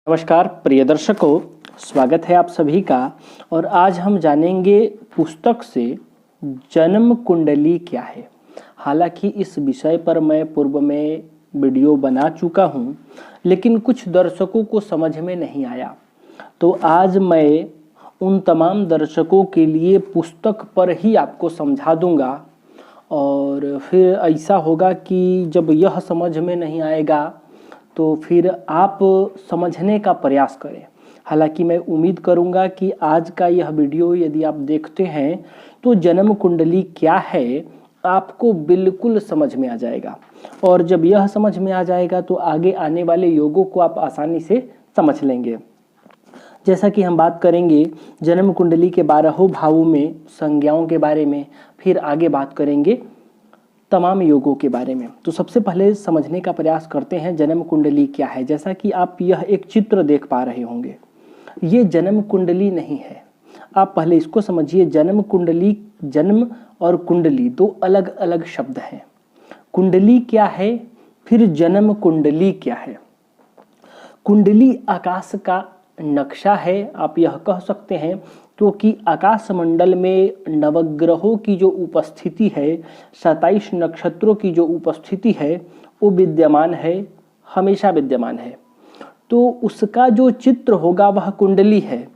नमस्कार प्रिय दर्शकों, स्वागत है आप सभी का। और आज हम जानेंगे पुस्तक से जन्म कुंडली क्या है। हालांकि इस विषय पर मैं पूर्व में वीडियो बना चुका हूं, लेकिन कुछ दर्शकों को समझ में नहीं आया, तो आज मैं उन तमाम दर्शकों के लिए पुस्तक पर ही आपको समझा दूंगा। और फिर ऐसा होगा कि जब यह समझ में नहीं आएगा तो फिर आप समझने का प्रयास करें। हालांकि मैं उम्मीद करूंगा कि आज का यह वीडियो यदि आप देखते हैं तो जन्म कुंडली क्या है आपको बिल्कुल समझ में आ जाएगा। और जब यह समझ में आ जाएगा तो आगे आने वाले योगों को आप आसानी से समझ लेंगे। जैसा कि हम बात करेंगे जन्म कुंडली के 12 भावों में संज्ञाओं के बारे में, फिर आगे बात करेंगे तमाम योगों के बारे में। तो सबसे पहले समझने का प्रयास करते हैं जन्म कुंडली क्या है। जैसा कि आप यह एक चित्र देख पा रहे होंगे, ये जन्म कुंडली नहीं है। आप पहले इसको समझिए। जन्म कुंडली, जन्म और कुंडली दो अलग अलग शब्द हैं। कुंडली क्या है, फिर जन्म कुंडली क्या है। कुंडली आकाश का नक्शा है, आप यह कह सकते हैं, क्योंकि आकाश मंडल में नवग्रहों की जो उपस्थिति है, 27 नक्षत्रों की जो उपस्थिति है, वो विद्यमान है, हमेशा विद्यमान है। तो उसका जो चित्र होगा वह कुंडली है।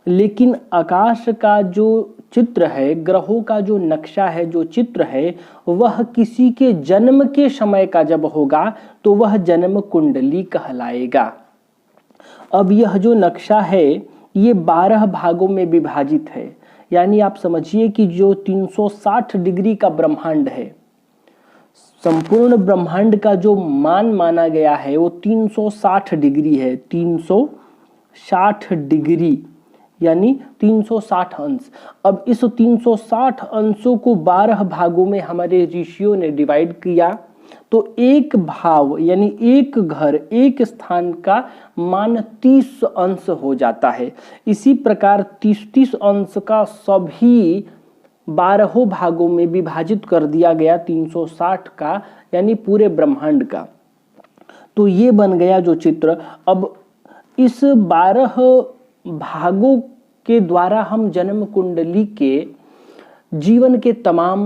लेकिन आकाश का जो चित्र है, ग्रहों का जो नक्शा है, जो चित्र है, वह किसी के जन्म के समय का जब होगा तो वह जन्म कुंडली कहलाएगा। अब यह जो नक्शा है ये 12 भागों में विभाजित है। यानी आप समझिए कि जो 360 डिग्री का ब्रह्मांड है, संपूर्ण ब्रह्मांड का जो मान माना गया है वो 360 डिग्री है। 360 डिग्री यानी 360 अंश। अब इस 360 अंशों को 12 भागों में हमारे ऋषियों ने डिवाइड किया, तो एक भाव यानी एक घर, एक स्थान का मान 30 अंश हो जाता है। इसी प्रकार 30 अंश का सभी 12 भागों में विभाजित कर दिया गया 360 का, यानी पूरे ब्रह्मांड का। तो ये बन गया जो चित्र। अब इस 12 भागों के द्वारा हम जन्म कुंडली के जीवन के तमाम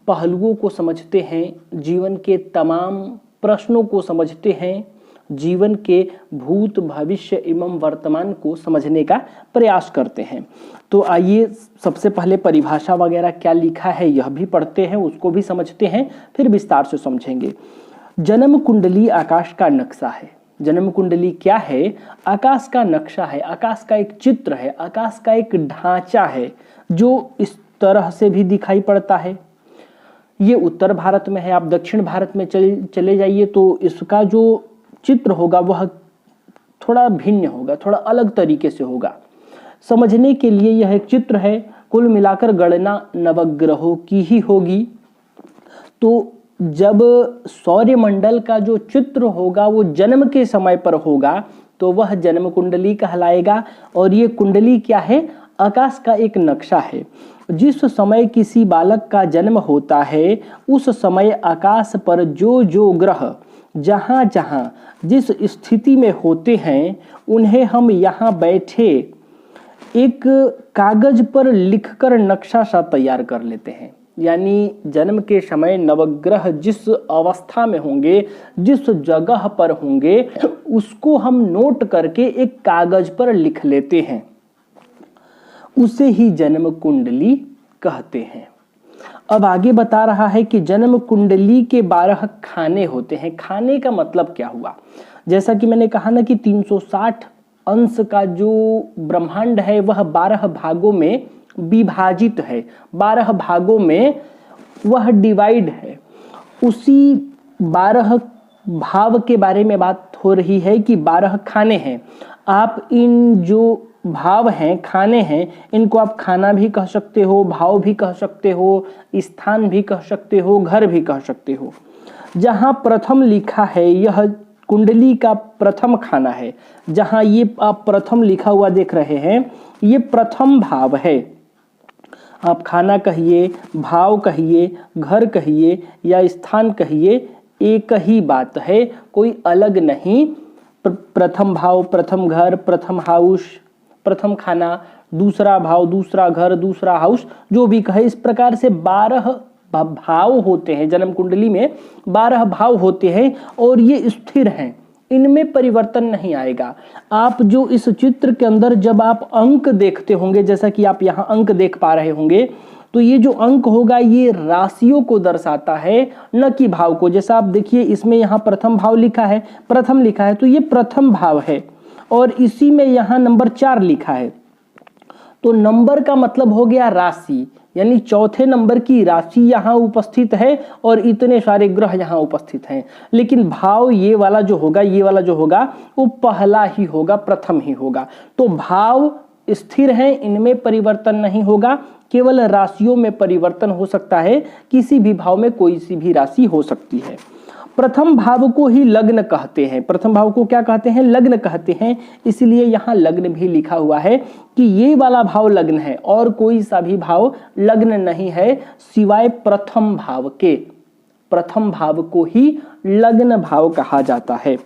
पहलुओं को समझते हैं, जीवन के तमाम प्रश्नों को समझते हैं, जीवन के भूत, भविष्य एवं वर्तमान को समझने का प्रयास करते हैं। तो आइए सबसे पहले परिभाषा वगैरह क्या लिखा है यह भी पढ़ते हैं, उसको भी समझते हैं, फिर विस्तार से समझेंगे। जन्म कुंडली आकाश का नक्शा है। जन्म कुंडली क्या है? आकाश का नक्शा है, आकाश का एक चित्र है, आकाश का एक ढांचा है जो इस तरह से भी दिखाई पड़ता है। ये उत्तर भारत में है, आप दक्षिण भारत में चले जाइए तो इसका जो चित्र होगा वह थोड़ा भिन्न होगा, थोड़ा अलग तरीके से होगा। समझने के लिए यह एक चित्र है, कुल मिलाकर गणना नवग्रहों की ही होगी। तो जब सौरमंडल का जो चित्र होगा वो जन्म के समय पर होगा तो वह जन्म कुंडली कहलाएगा। और ये कुंडली क्या है? आकाश का एक नक्शा है। जिस समय किसी बालक का जन्म होता है उस समय आकाश पर जो जो ग्रह जहाँ जहाँ जिस स्थिति में होते हैं उन्हें हम यहाँ बैठे एक कागज पर लिखकर नक्शा सा तैयार कर लेते हैं। यानी जन्म के समय नवग्रह जिस अवस्था में होंगे, जिस जगह पर होंगे, उसको हम नोट करके एक कागज पर लिख लेते हैं, उसे ही जन्म कुंडली कहते हैं। अब आगे बता रहा है कि जन्म कुंडली के 12 खाने होते हैं। खाने का मतलब क्या हुआ? जैसा कि मैंने कहा ना कि 360 अंश का जो ब्रह्मांड है वह 12 भागों में विभाजित है, 12 भागों में वह डिवाइड है। उसी 12 भाव के बारे में बात हो रही है कि 12 खाने हैं। आप इन जो भाव हैं, खाने हैं, इनको आप खाना भी कह सकते हो, भाव भी कह सकते हो, स्थान भी कह सकते हो, घर भी कह सकते हो। जहाँ प्रथम लिखा है यह कुंडली का प्रथम खाना है। जहाँ ये आप प्रथम लिखा हुआ देख रहे हैं ये प्रथम भाव है। आप खाना कहिए, भाव कहिए, घर कहिए या स्थान कहिए, एक ही बात है, कोई अलग नहीं। प्रथम भाव, प्रथम घर, प्रथम हाउस, प्रथम खाना, दूसरा भाव, दूसरा घर, दूसरा हाउस, जो भी कहे। इस प्रकार से 12 भाव होते हैं जन्म कुंडली में, 12 भाव होते हैं और ये स्थिर हैं, इनमें परिवर्तन नहीं आएगा। आप जो इस चित्र के अंदर जब आप अंक देखते होंगे, जैसा कि आप यहाँ अंक देख पा रहे होंगे, तो ये जो अंक होगा ये राशियों को दर्शाता है, न कि भाव को। जैसा आप देखिए इसमें यहाँ प्रथम भाव लिखा है, प्रथम लिखा है, तो ये प्रथम भाव है और इसी में यहाँ नंबर 4 लिखा है, तो नंबर का मतलब हो गया राशि, यानी चौथे नंबर की राशि यहाँ उपस्थित है और इतने सारे ग्रह यहाँ उपस्थित हैं। लेकिन भाव ये वाला जो होगा वो पहला ही होगा, प्रथम ही होगा। तो भाव स्थिर हैं, इनमें परिवर्तन नहीं होगा, केवल राशियों में परिवर्तन हो सकता है। किसी भी भाव में कोई सी भी राशि हो सकती है। प्रथम भाव को ही लग्न कहते हैं। प्रथम भाव को क्या कहते हैं? लग्न कहते हैं। इसलिए यहाँ लग्न भी लिखा हुआ है कि ये वाला भाव लग्न है और कोई सा भी भाव लग्न नहीं है सिवाय प्रथम भाव के। प्रथम भाव को ही लग्न भाव कहा जाता है।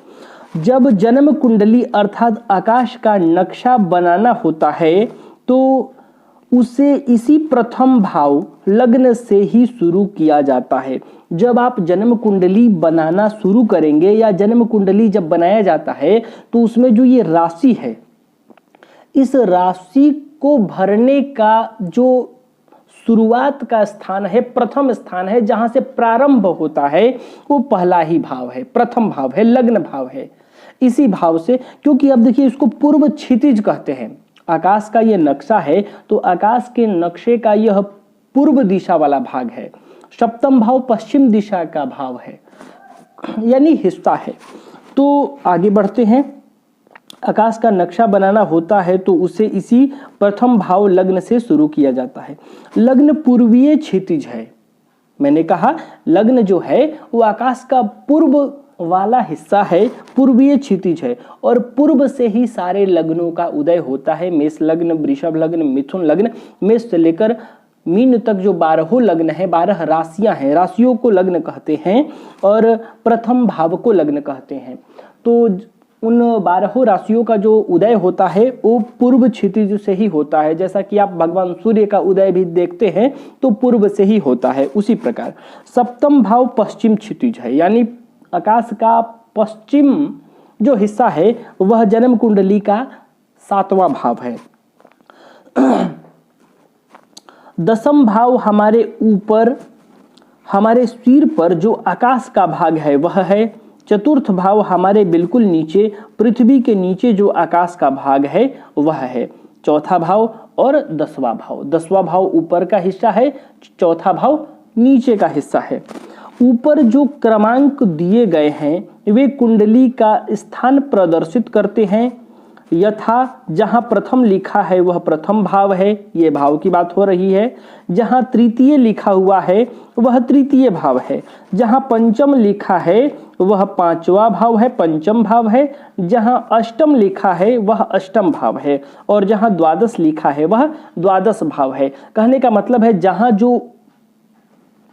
जब जन्म कुंडली अर्थात आकाश का नक्शा बनाना होता है तो उसे इसी प्रथम भाव लग्न से ही शुरू किया जाता है। जब आप जन्म कुंडली बनाना शुरू करेंगे या जन्म कुंडली जब बनाया जाता है तो उसमें जो ये राशि है, इस राशि को भरने का जो शुरुआत का स्थान है, प्रथम स्थान है, जहां से प्रारंभ होता है, वो पहला ही भाव है, प्रथम भाव है, लग्न भाव है। इसी भाव से, क्योंकि अब देखिए इसको पूर्व क्षितिज कहते हैं। आकाश का ये नक्शा है तो आकाश के नक्शे का यह पूर्व दिशा वाला भाग है। सप्तम भाव पश्चिम दिशा का भाव है, यानी हिस्सा है। तो आगे बढ़ते हैं। आकाश का नक्शा बनाना होता है तो उसे इसी प्रथम भाव लग्न से शुरू किया जाता है। लग्न पूर्वीय क्षितिज है। मैंने कहा लग्न जो है वो आकाश का पूर्व वाला हिस्सा है, पूर्वीय क्षितिज है और पूर्व से ही सारे लग्नों का उदय होता है। मेष लग्न, वृषभ लग्न, मिथुन लग्न, मेष से लेकर मीन तक जो 12 लग्न है, 12 राशियां हैं, राशियों को लग्न कहते हैं और प्रथम भाव को लग्न कहते हैं। तो उन 12 राशियों का जो उदय होता है वो पूर्व क्षितिज से ही होता है। जैसा कि आप भगवान सूर्य का उदय भी देखते हैं तो पूर्व से ही होता है। उसी प्रकार सप्तम भाव पश्चिम क्षितिज है, यानी आकाश का पश्चिम जो हिस्सा है वह जन्म कुंडली का 7वां भाव है। दसम भाव हमारे ऊपर, हमारे सिर पर जो आकाश का भाग है वह है। चतुर्थ भाव हमारे बिल्कुल नीचे, पृथ्वी के नीचे जो आकाश का भाग है वह है। चौथा भाव और 10वां भाव, 10वां भाव ऊपर का हिस्सा है, चौथा भाव नीचे का हिस्सा है। ऊपर जो क्रमांक दिए गए हैं वे कुंडली का स्थान प्रदर्शित करते हैं। यथा जहां प्रथम लिखा है वह प्रथम भाव है, ये भाव की बात हो रही है। जहां तृतीय लिखा हुआ है वह तृतीय भाव है। जहां पंचम लिखा है वह 5वां भाव है, पंचम भाव है। जहां अष्टम लिखा है वह अष्टम भाव है और जहां द्वादश लिखा है वह द्वादश भाव है। कहने का मतलब है जहां जो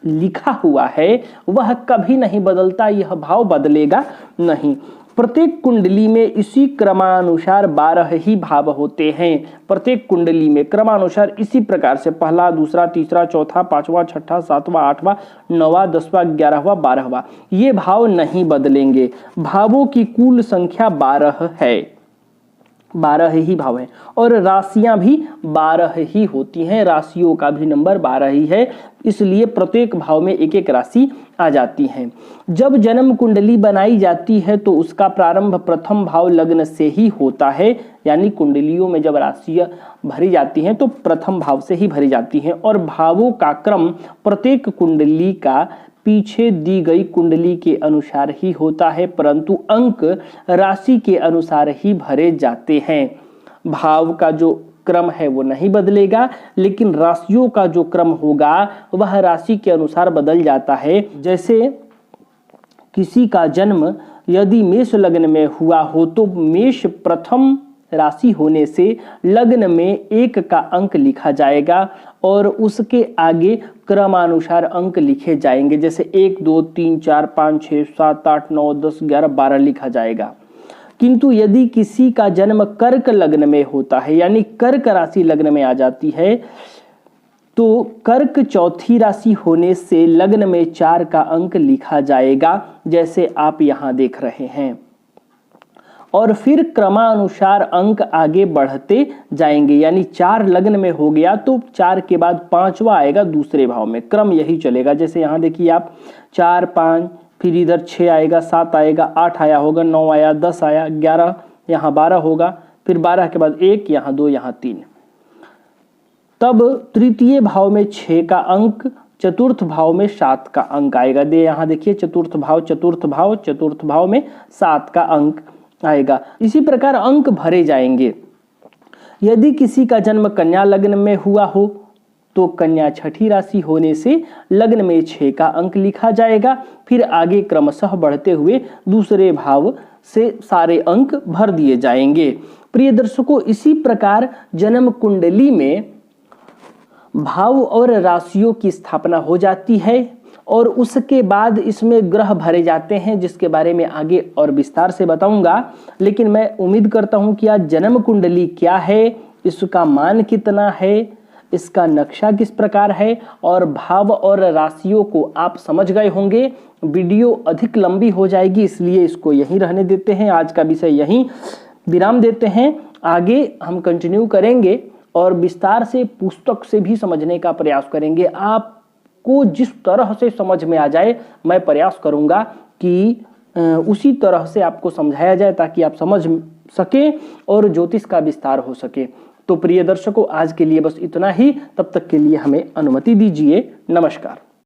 लिखा हुआ है वह कभी नहीं बदलता, यह भाव बदलेगा नहीं। प्रत्येक कुंडली में इसी क्रमानुसार 12 ही भाव होते हैं। प्रत्येक कुंडली में क्रमानुसार इसी प्रकार से पहला, दूसरा, तीसरा, चौथा, 5वां, 6वां, 7वां, 8वां, 9वां, 10वां, 11वां, 12वां, ये भाव नहीं बदलेंगे। भावों की कुल संख्या 12 है, 12 ही भाव है और राशियां भी 12 ही होती हैं। राशियों का भी नंबर 12 ही है, इसलिए प्रत्येक भाव में एक एक राशि आ जाती हैं। जब जन्म कुंडली बनाई जाती है तो उसका प्रारंभ प्रथम भाव लग्न से ही होता है, यानी कुंडलियों में जब राशियां भरी जाती हैं तो प्रथम भाव से ही भरी जाती हैं और भावों का क्रम प्रत्येक कुंडली का पीछे दी गई कुंडली के अनुसार ही होता है, परंतु अंक राशि के अनुसार ही भरे जाते हैं। भाव का जो क्रम है वो नहीं बदलेगा, लेकिन राशियों का जो क्रम होगा वह राशि के अनुसार बदल जाता है। जैसे किसी का जन्म यदि मेष लग्न में हुआ हो तो मेष प्रथम राशि होने से लग्न में 1 का अंक लिखा जाएगा और उसके आगे क्रमानुसार अंक लिखे जाएंगे। जैसे 1, 2, 3, 4, 5, 6, 7, 8, 9, 10, 11, 12 लिखा जाएगा। किंतु यदि किसी का जन्म कर्क लग्न में होता है, यानी कर्क राशि लग्न में आ जाती है, तो कर्क चौथी राशि होने से लग्न में 4 का अंक लिखा जाएगा, जैसे आप यहां देख रहे हैं। और फिर क्रमानुसार अंक आगे बढ़ते जाएंगे, यानी 4 लग्न में हो गया तो 4 के बाद 5वां आएगा दूसरे भाव में, क्रम यही चलेगा। जैसे यहाँ देखिए आप 4 5, फिर इधर 6 आएगा, 7 आएगा, 8 आया होगा, 9 आया, 10 आया, 11, यहाँ 12 होगा, फिर 12 के बाद 1, यहाँ 2, यहाँ 3। तब तृतीय भाव में 6 का अंक, चतुर्थ भाव में 7 का अंक आएगा। यहाँ देखिए चतुर्थ भाव में 7 का अंक आएगा। इसी प्रकार अंक भरे जाएंगे। यदि किसी का जन्म कन्या लग्न में हुआ हो तो कन्या छठी राशि होने से लग्न में 6 का अंक लिखा जाएगा, फिर आगे क्रमशः बढ़ते हुए दूसरे भाव से सारे अंक भर दिए जाएंगे। प्रिय दर्शकों, इसी प्रकार जन्म कुंडली में भाव और राशियों की स्थापना हो जाती है और उसके बाद इसमें ग्रह भरे जाते हैं, जिसके बारे में आगे और विस्तार से बताऊंगा। लेकिन मैं उम्मीद करता हूं कि आज जन्म कुंडली क्या है, इसका मान कितना है, इसका नक्शा किस प्रकार है और भाव और राशियों को आप समझ गए होंगे। वीडियो अधिक लंबी हो जाएगी, इसलिए इसको यहीं रहने देते हैं। आज का विषय यहीं विराम देते हैं। आगे हम कंटिन्यू करेंगे और विस्तार से पुस्तक से भी समझने का प्रयास करेंगे। आपको जिस तरह से समझ में आ जाए मैं प्रयास करूंगा कि उसी तरह से आपको समझाया जाए, ताकि आप समझ सके और ज्योतिष का विस्तार हो सके। तो प्रिय दर्शकों, आज के लिए बस इतना ही। तब तक के लिए हमें अनुमति दीजिए। नमस्कार।